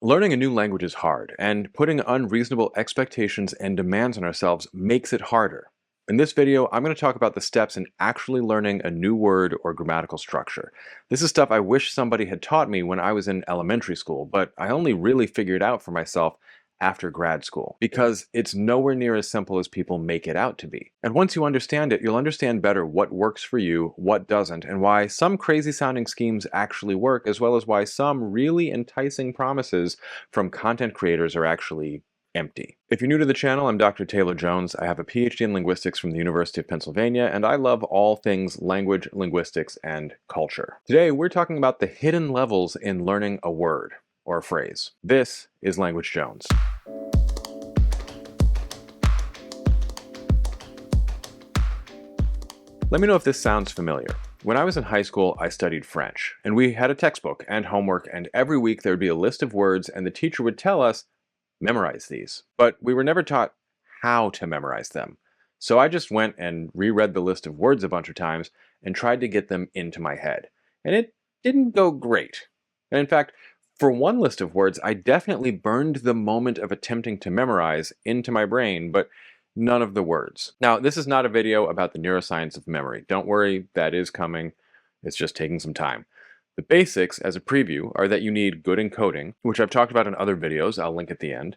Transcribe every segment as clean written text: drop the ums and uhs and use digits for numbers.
Learning a new language is hard, and putting unreasonable expectations and demands on ourselves makes it harder. In this video, I'm going to talk about the steps in actually learning a new word or grammatical structure. This is stuff I wish somebody had taught me when I was in elementary school, but I only really figured out for myself after grad school, because it's nowhere near as simple as people make it out to be. And once you understand it, you'll understand better what works for you, what doesn't, and why some crazy sounding schemes actually work, as well as why some really enticing promises from content creators are actually empty. If you're new to the channel, I'm Dr. Taylor Jones. I have a PhD in linguistics from the University of Pennsylvania, and I love all things language, linguistics, and culture. Today, we're talking about the hidden levels in learning a word or a phrase. This is Language Jones. Let me know if this sounds familiar. When I was in high school, I studied French, and we had a textbook and homework, and every week there would be a list of words, and the teacher would tell us, memorize these. But we were never taught how to memorize them. So I just went and reread the list of words a bunch of times and tried to get them into my head. And it didn't go great. And in fact, for one list of words, I definitely burned the moment of attempting to memorize into my brain, but none of the words. Now, this is not a video about the neuroscience of memory. Don't worry, that is coming. It's just taking some time. The basics, as a preview, are that you need good encoding, which I've talked about in other videos, I'll link at the end,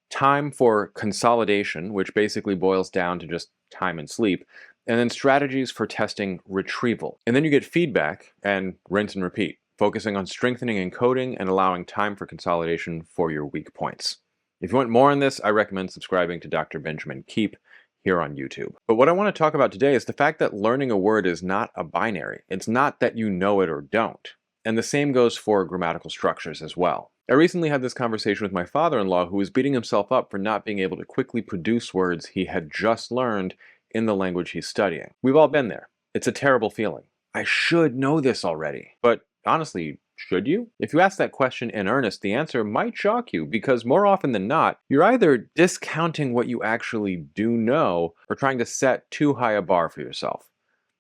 time for consolidation, which basically boils down to just time and sleep, and then strategies for testing retrieval. And then you get feedback and rinse and repeat, focusing on strengthening encoding and allowing time for consolidation for your weak points. If you want more on this, I recommend subscribing to Dr. Benjamin Keep here on YouTube. But what I want to talk about today is the fact that learning a word is not a binary. It's not that you know it or don't. And the same goes for grammatical structures as well. I recently had this conversation with my father-in-law, who was beating himself up for not being able to quickly produce words he had just learned in the language he's studying. We've all been there. It's a terrible feeling. I should know this already. But honestly, should you? If you ask that question in earnest, the answer might shock you, because more often than not, you're either discounting what you actually do know or trying to set too high a bar for yourself.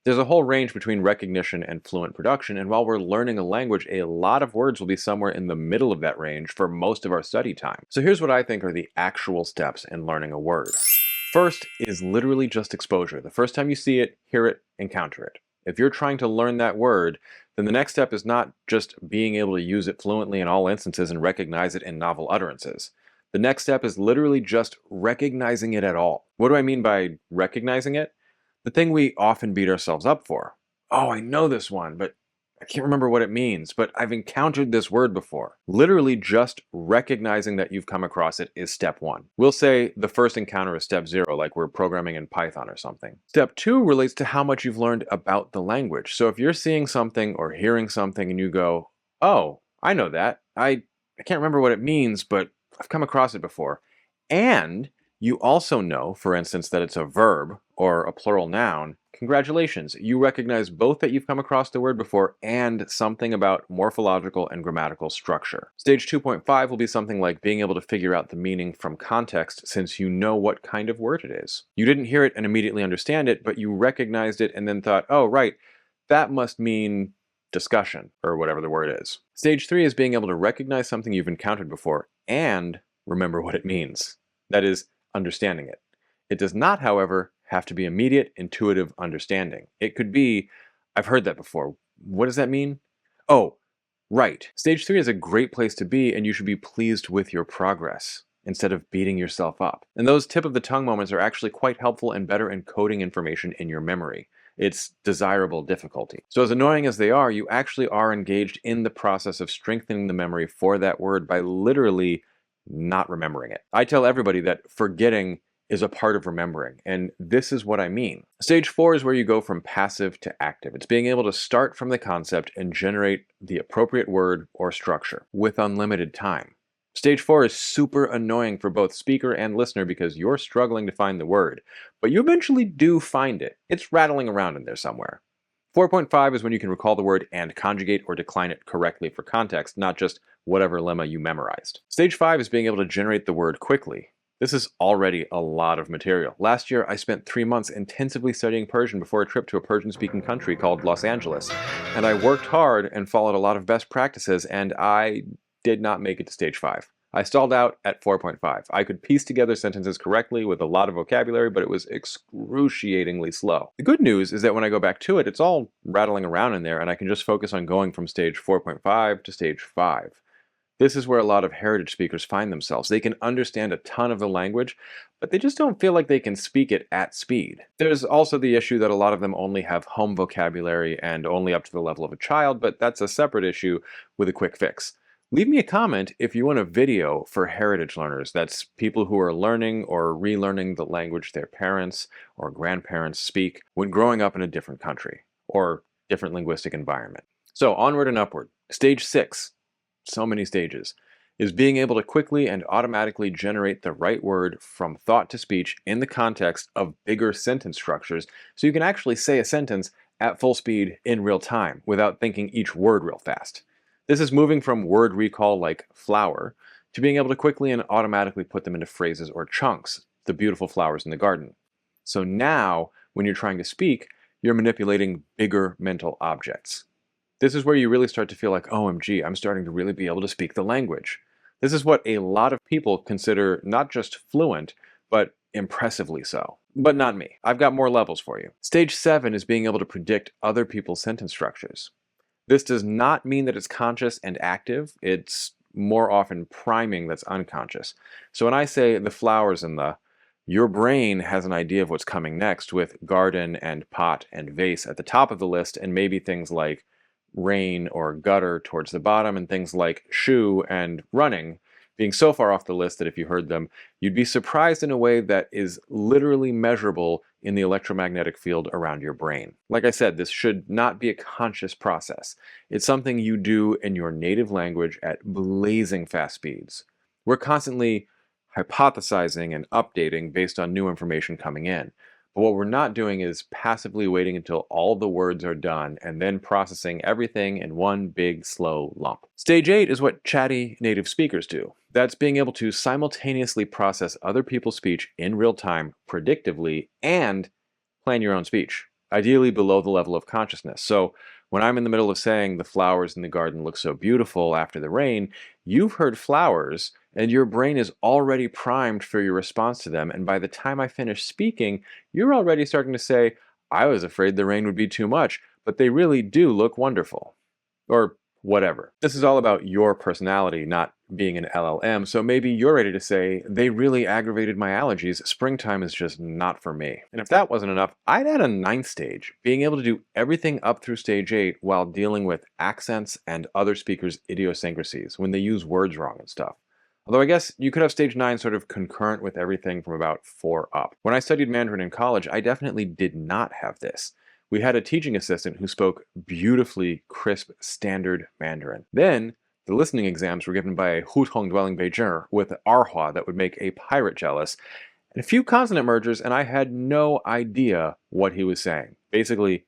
There's a whole range between recognition and fluent production, and while we're learning a language, a lot of words will be somewhere in the middle of that range for most of our study time. So here's what I think are the actual steps in learning a word. First is literally just exposure. The first time you see it, hear it, encounter it. If you're trying to learn that word, then the next step is not just being able to use it fluently in all instances and recognize it in novel utterances. The next step is literally just recognizing it at all. What do I mean by recognizing it? The thing we often beat ourselves up for. Oh, I know this one, but I can't remember what it means, but I've encountered this word before. Literally just recognizing that you've come across it is step one. We'll say the first encounter is step 0, like we're programming in Python or something. Step 2 relates to how much you've learned about the language. So if you're seeing something or hearing something and you go, oh, I know that. I can't remember what it means, but I've come across it before. And you also know, for instance, that it's a verb or a plural noun. Congratulations, you recognize both that you've come across the word before and something about morphological and grammatical structure. Stage 2.5 will be something like being able to figure out the meaning from context, since you know what kind of word it is. You didn't hear it and immediately understand it, but you recognized it and then thought, oh, right, that must mean discussion, or whatever the word is. Stage 3 is being able to recognize something you've encountered before and remember what it means. That is, understanding it. It does not, however, have to be immediate, intuitive understanding. It could be, I've heard that before. What does that mean? Oh, right. Stage 3 is a great place to be, and you should be pleased with your progress instead of beating yourself up. And those tip of the tongue moments are actually quite helpful in better encoding information in your memory. It's desirable difficulty. So as annoying as they are, you actually are engaged in the process of strengthening the memory for that word by literally not remembering it. I tell everybody that forgetting is a part of remembering, and this is what I mean. Stage 4 is where you go from passive to active. It's being able to start from the concept and generate the appropriate word or structure with unlimited time. Stage 4 is super annoying for both speaker and listener because you're struggling to find the word, but you eventually do find it. It's rattling around in there somewhere. 4.5 is when you can recall the word and conjugate or decline it correctly for context, not just whatever lemma you memorized. Stage 5 is being able to generate the word quickly. This is already a lot of material. Last year, I spent 3 months intensively studying Persian before a trip to a Persian-speaking country called Los Angeles. And I worked hard and followed a lot of best practices, and I did not make it to stage 5. I stalled out at 4.5. I could piece together sentences correctly with a lot of vocabulary, but it was excruciatingly slow. The good news is that when I go back to it, it's all rattling around in there, and I can just focus on going from stage 4.5 to stage 5. This is where a lot of heritage speakers find themselves. They can understand a ton of the language, but they just don't feel like they can speak it at speed. There's also the issue that a lot of them only have home vocabulary and only up to the level of a child, but that's a separate issue with a quick fix. Leave me a comment if you want a video for heritage learners. That's people who are learning or relearning the language their parents or grandparents speak when growing up in a different country or different linguistic environment. So onward and upward. Stage 6. So many stages, is being able to quickly and automatically generate the right word from thought to speech in the context of bigger sentence structures so you can actually say a sentence at full speed in real time without thinking each word real fast. This is moving from word recall like flower to being able to quickly and automatically put them into phrases or chunks, the beautiful flowers in the garden. So now, when you're trying to speak, you're manipulating bigger mental objects. This is where you really start to feel like, OMG, I'm starting to really be able to speak the language. This is what a lot of people consider not just fluent, but impressively so. But not me. I've got more levels for you. Stage 7 is being able to predict other people's sentence structures. This does not mean that it's conscious and active. It's more often priming that's unconscious. So when I say the flowers in the, your brain has an idea of what's coming next with garden and pot and vase at the top of the list, and maybe things like rain or gutter towards the bottom, and things like shoe and running being so far off the list that if you heard them, you'd be surprised in a way that is literally measurable in the electromagnetic field around your brain. Like I said, this should not be a conscious process. It's something you do in your native language at blazing fast speeds. We're constantly hypothesizing and updating based on new information coming in. But what we're not doing is passively waiting until all the words are done and then processing everything in one big, slow lump. Stage 8 is what chatty native speakers do. That's being able to simultaneously process other people's speech in real time, predictively, and plan your own speech, ideally below the level of consciousness. So when I'm in the middle of saying the flowers in the garden look so beautiful after the rain, you've heard flowers and your brain is already primed for your response to them. And by the time I finish speaking, you're already starting to say, I was afraid the rain would be too much, but they really do look wonderful. Or whatever. This is all about your personality, not being an LLM, so maybe you're ready to say, they really aggravated my allergies, springtime is just not for me. And if that wasn't enough, I'd add a 9th stage, being able to do everything up through stage 8 while dealing with accents and other speakers' idiosyncrasies when they use words wrong and stuff. Although I guess you could have stage 9 sort of concurrent with everything from about 4 up. When I studied Mandarin in college, I definitely did not have this. We had a teaching assistant who spoke beautifully crisp standard Mandarin. Then, the listening exams were given by a Hutong-dwelling Beijing with Arhua that would make a pirate jealous, and a few consonant mergers, and I had no idea what he was saying. Basically,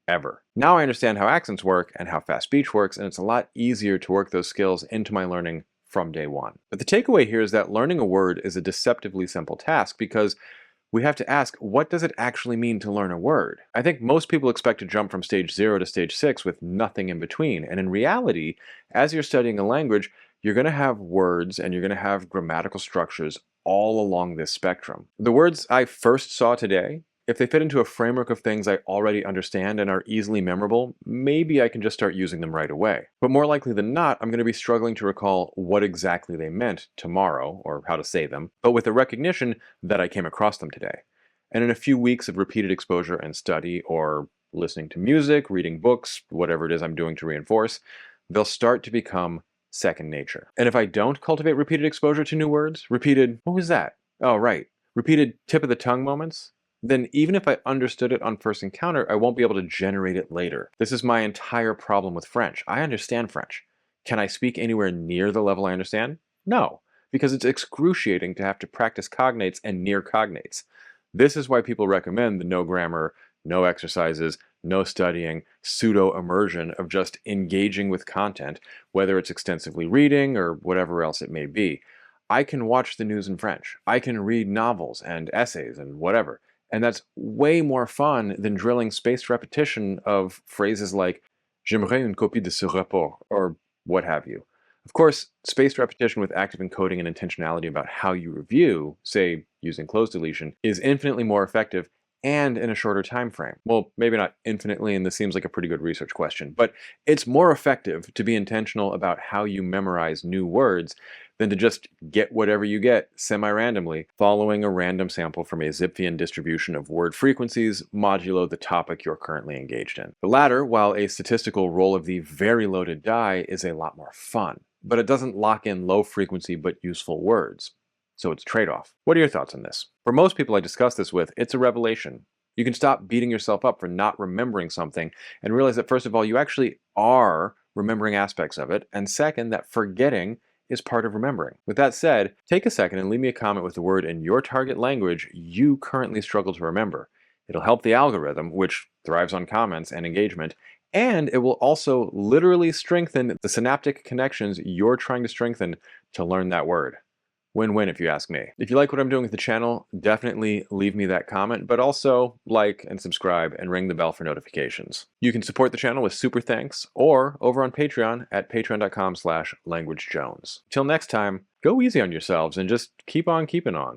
ever. Now I understand how accents work and how fast speech works, and it's a lot easier to work those skills into my learning from day one. But the takeaway here is that learning a word is a deceptively simple task because we have to ask, what does it actually mean to learn a word? I think most people expect to jump from stage 0 to stage 6 with nothing in between. And in reality, as you're studying a language, you're going to have words and you're going to have grammatical structures all along this spectrum. The words I first saw today, if they fit into a framework of things I already understand and are easily memorable, maybe I can just start using them right away. But more likely than not, I'm going to be struggling to recall what exactly they meant tomorrow, or how to say them, but with the recognition that I came across them today. And in a few weeks of repeated exposure and study, or listening to music, reading books, whatever it is I'm doing to reinforce, they'll start to become second nature. And if I don't cultivate repeated exposure to new words, repeated, what was that? Oh, right. Repeated tip of the tongue moments, then even if I understood it on first encounter, I won't be able to generate it later. This is my entire problem with French. I understand French. Can I speak anywhere near the level I understand? No, because it's excruciating to have to practice cognates and near cognates. This is why people recommend the no grammar, no exercises, no studying, pseudo immersion of just engaging with content, whether it's extensively reading or whatever else it may be. I can watch the news in French. I can read novels and essays and whatever. And that's way more fun than drilling spaced repetition of phrases like J'aimerais une copie de ce rapport, or what have you. Of course, spaced repetition with active encoding and intentionality about how you review, say using close deletion, is infinitely more effective and in a shorter time frame. Well, maybe not infinitely, and this seems like a pretty good research question, but it's more effective to be intentional about how you memorize new words than to just get whatever you get semi-randomly, following a random sample from a Zipfian distribution of word frequencies modulo the topic you're currently engaged in. The latter, while a statistical roll of the very loaded die, is a lot more fun, but it doesn't lock in low frequency but useful words. So it's a trade-off. What are your thoughts on this? For most people I discuss this with, it's a revelation. You can stop beating yourself up for not remembering something and realize that first of all, you actually are remembering aspects of it, and second, that forgetting is part of remembering. With that said, take a second and leave me a comment with the word in your target language you currently struggle to remember. It'll help the algorithm, which thrives on comments and engagement, and it will also literally strengthen the synaptic connections you're trying to strengthen to learn that word. Win-win if you ask me. If you like what I'm doing with the channel, definitely leave me that comment, but also like and subscribe and ring the bell for notifications. You can support the channel with super thanks or over on Patreon at patreon.com/languagejones. Till next time, go easy on yourselves and just keep on keeping on.